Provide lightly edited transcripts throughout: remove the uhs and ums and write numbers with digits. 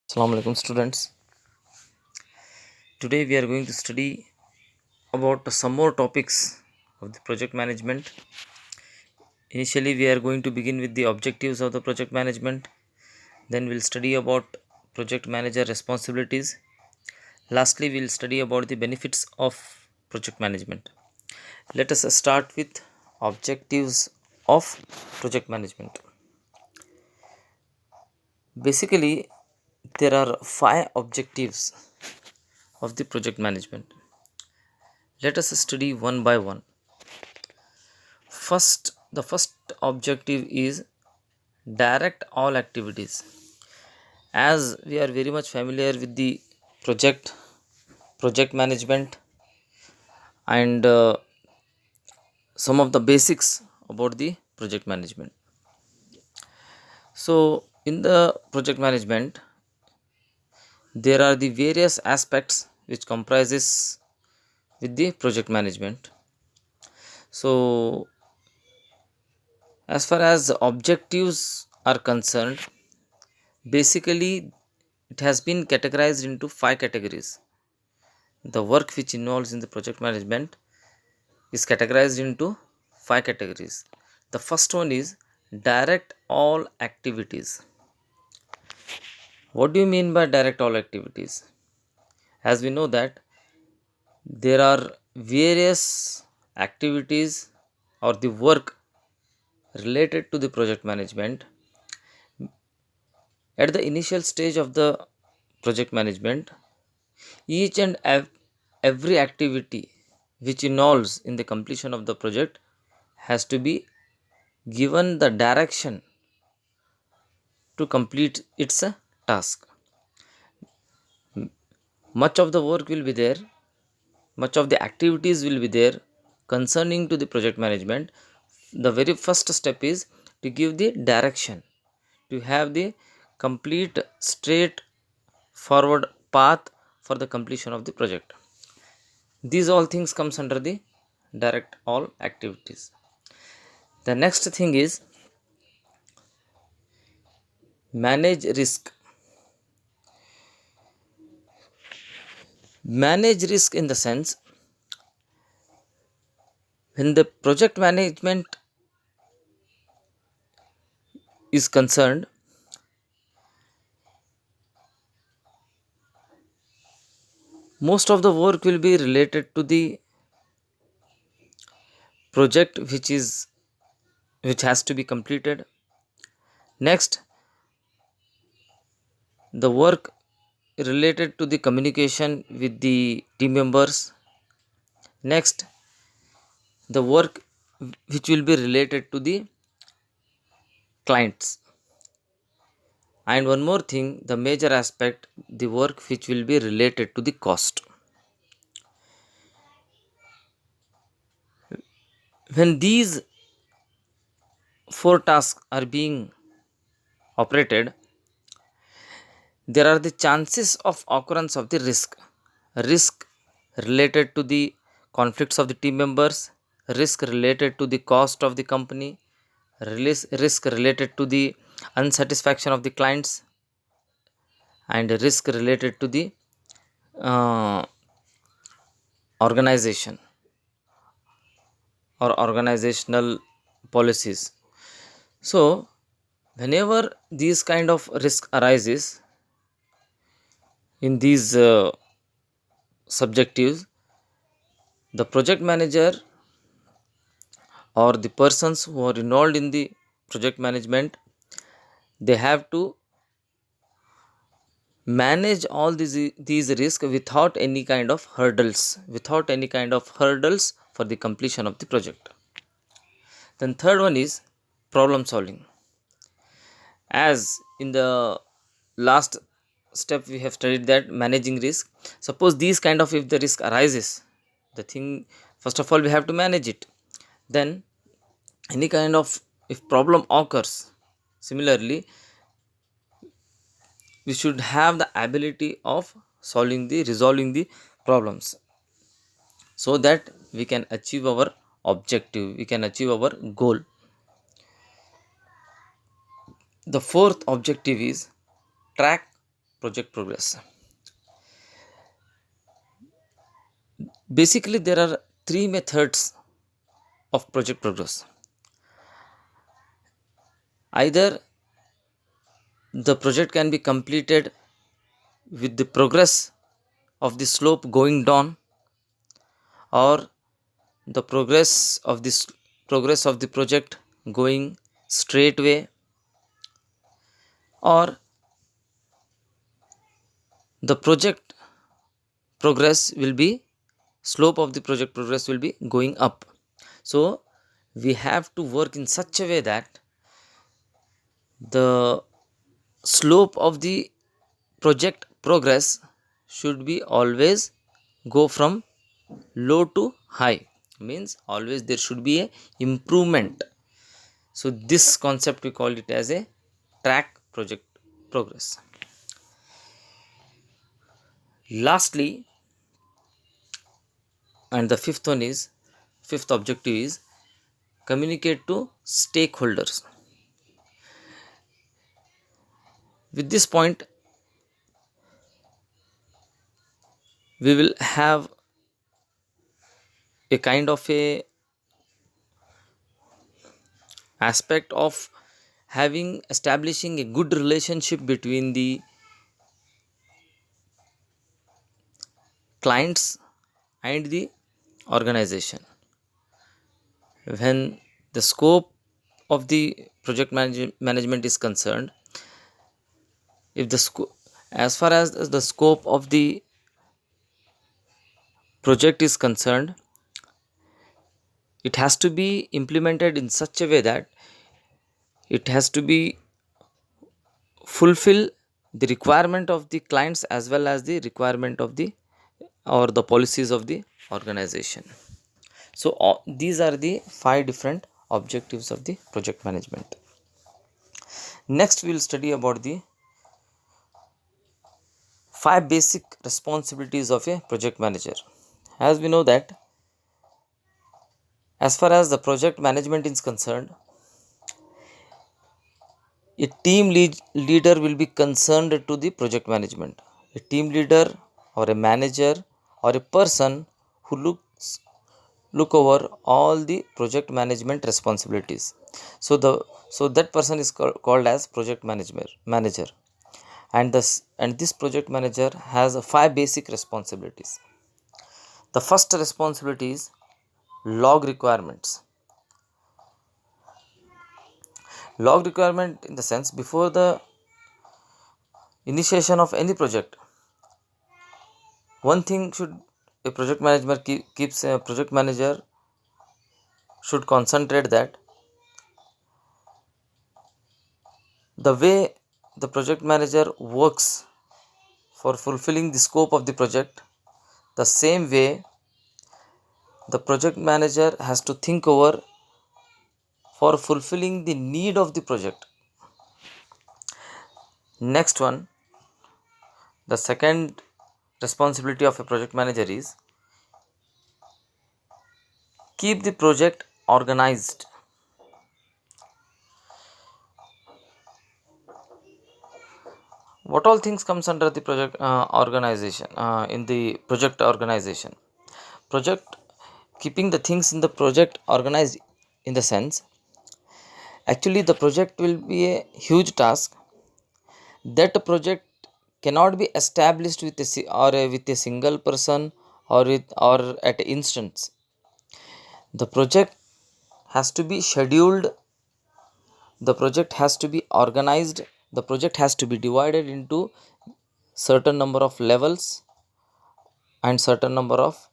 Assalamu alaikum students. Today we are going to study about some more topics of the project management. Initially we are going to begin with the objectives of the project management. Then we'll study about project manager responsibilities. Lastly we'll study about the benefits of project management. Let us start with objectives of project management. Basically there are 5 objectives of the project management. Let us study one by one. The first objective is direct all activities. As we are very much familiar with the project management, and some of the basics about the project management. So, in the project management, there are the various aspects which comprises with the project management. So, as far as objectives are concerned, basically it has been categorized into 5 categories. The work which involves in the project management is categorized into 5 categories. The first one is direct all activities. What do you mean by direct all activities? As we know that there are various activities or the work related to the project management. At the initial stage of the project management, each and every activity which involves in the completion of the project has to be given the direction to complete its task. Much of the work will be there, much of the activities will be there concerning to the project management. The very first step is to give the direction, to have the complete straight forward path for the completion of the project. These all things comes under the direct all activities. The next thing is manage risk. Manage risk in the sense, when the project management is concerned, most of the work will be related to the project which has to be completed. Next, the work related to the communication with the team members. Next, the work which will be related to the clients. And one more thing, the major aspect, the work which will be related to the cost. When these 4 tasks are being operated, there are the chances of occurrence of the risk related to the conflicts of the team members, risk related to the cost of the company, risk related to the unsatisfaction of the clients, and risk related to the uh, organization or organizational policies. So whenever these kind of risk arises in these subjectives, the project manager or the persons who are involved in the project management, they have to manage all these risks without any kind of hurdles for the completion of the project. Then third one is problem solving. As in the last step we have studied that managing risk, suppose these kind of, if the risk arises, the thing, first of all we have to manage it. Then any kind of, if problem occurs, similarly we should have the ability of resolving the problems, so that we can achieve our objective, we can achieve our goal. The fourth objective is track project progress. Basically, there are three methods of project progress. Either the project can be completed with the progress of the slope going down, or the progress of the project going straight way, or the project progress will be slope of the project progress will be going up. So we have to work in such a way that the slope of the project progress should be always go from low to high, means always there should be a improvement. So this concept we call it as a track project progress. Lastly, and the fifth objective is communicate to stakeholders. With this point, we will have a kind of a aspect of establishing a good relationship between the clients and the organization. When the scope of the management is concerned, if as far as the scope of the project is concerned, it has to be implemented in such a way that it has to be fulfill the requirement of the clients as well as the requirement of the or the policies of the organization. So these are the five different objectives of the project management. Next we will study about the five basic responsibilities of a project manager. As we know that as far as the project management is concerned, a leader will be concerned to the project management. A team leader or a manager or a person who look over all the project management responsibilities. So that person is called as project manager, and this project manager has five basic responsibilities. The first responsibility is log requirements. Log requirement in the sense, before the initiation of any project, one thing should a project manager keeps a project manager should concentrate, that the way the project manager works for fulfilling the scope of the project, the same way the project manager has to think over for fulfilling the need of the project. Next one, the second responsibility of a project manager is keep the project organized. What all things comes under the project organization, in the project organization? Project keeping the things in the project organized, in the sense, actually the project will be a huge task. That project cannot be established with with a single person or at instance. The project has to be scheduled, the project has to be organized, the project has to be divided into certain number of levels and certain number of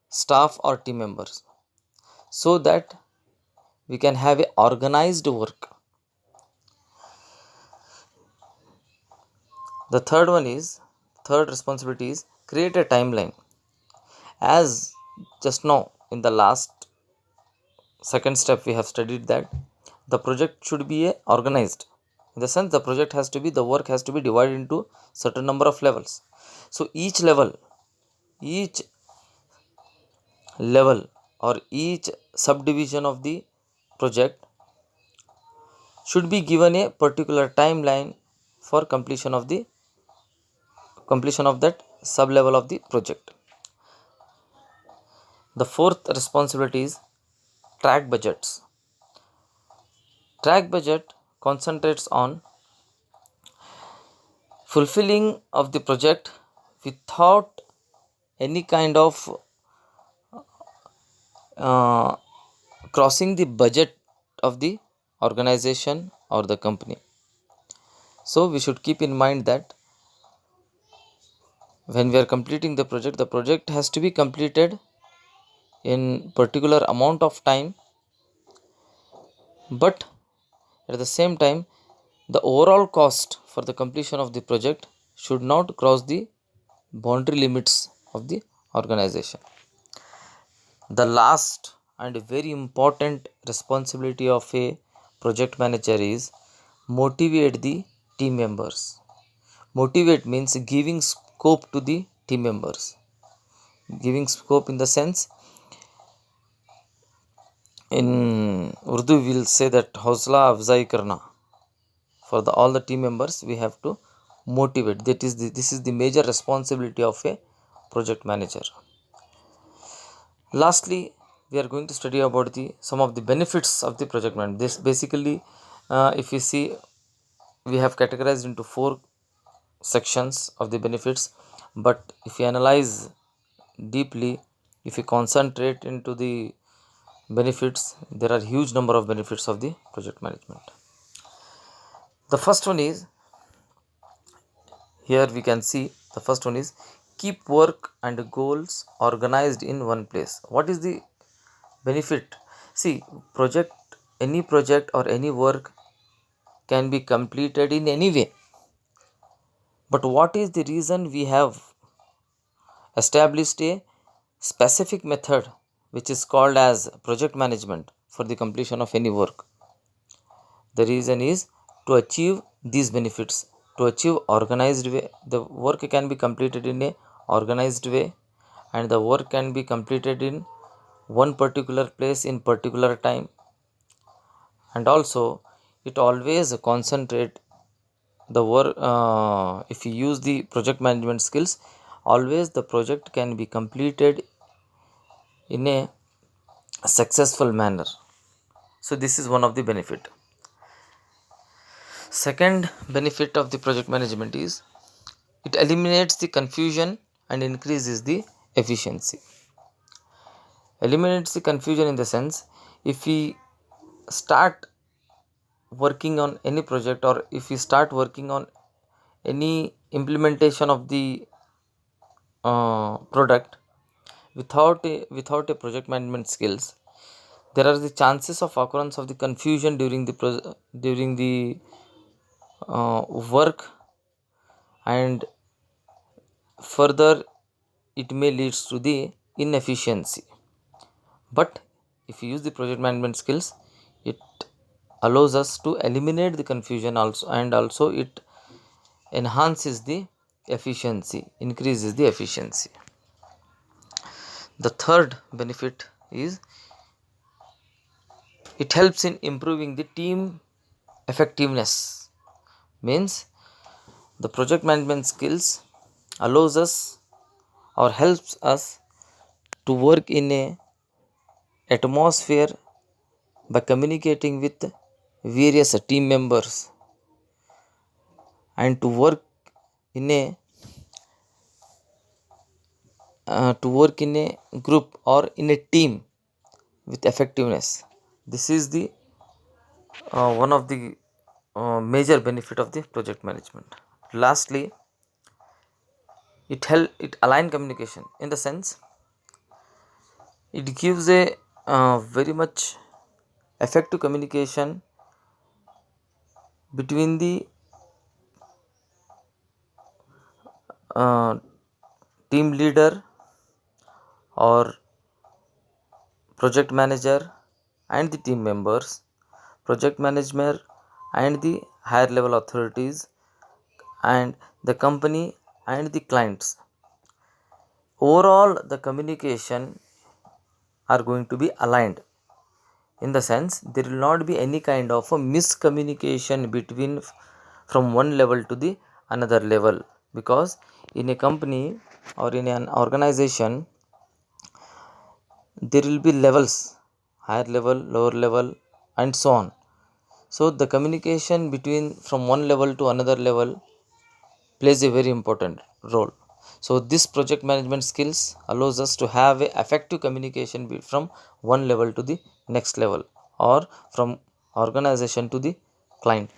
staff or team members, so that we can have a organized work. The third responsibility is create a timeline. As just now in the last second step we have studied that the project should be organized, in the sense the project has to be, the work has to be divided into certain number of levels. So each level or each subdivision of the project should be given a particular timeline for completion of that sub level of the project. The fourth responsibility is track budgets. Track budget concentrates on fulfilling of the project without any kind of uh, crossing the budget of the organization or the company. So we should keep in mind that when we are completing the project has to be completed in particular amount of time, but at the same time the overall cost for the completion of the project should not cross the boundary limits of the organization. The last and very important responsibility of a project manager is motivate the team members. Motivate means giving scope to the team members. Giving scope in the sense, in Urdu we'll say that hausla afzai karna. For all the team members we have to motivate. This is the major responsibility of a project manager. Lastly, we are going to study about some of the benefits of the project management. This basically, if you see, we have categorized into 4 sections of the benefits, but if you analyze deeply, if you concentrate into the benefits, there are huge number of benefits of the project management. The first one is, here we can see, the first one is keep work and goals organized in one place. What is the benefit? See, any project or any work can be completed in any way, but what is the reason we have established a specific method which is called as project management for the completion of any work? The reason is to achieve these benefits, to achieve organized way. The work can be completed in a organized way, and the work can be completed in one particular place in particular time, and also it always concentrate the work. If you use the project management skills, always the project can be completed in a successful manner. So this is one of the benefit. Second benefit of the project management is it eliminates the confusion and increases the efficiency. Eliminates the confusion in the sense, if we start working on any project, or if we start working on any implementation of the product without a project management skills, there are the chances of occurrence of the confusion during the work, and further it may leads to the inefficiency. But if you use the project management skills, it allows us to eliminate the confusion also, and also it enhances the efficiency, increases the efficiency. The third benefit is it helps in improving the team effectiveness. Means the project management skills allows us or helps us to work in a atmosphere by communicating with various team members, and to work in a group or in a team with effectiveness. This is the one of the major benefit of the project management. Lastly, it align communication in the sense, it gives a very much effective communication between the uh, team leader or project manager and the team members, project manager and the higher level authorities, and the company and the clients. Overall, the communication are going to be aligned, in the sense there will not be any kind of a miscommunication between from one level to the another level, because in a company or in an organization there will be levels, higher level, lower level, and so on. So the communication between from one level to another level plays a very important role. So this project management skills allows us to have a effective communication from one level to the next level, or from organization to the client.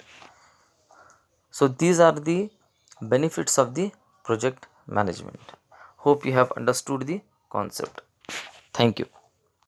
So these are the benefits of the project management. Hope you have understood the concept. Thank you.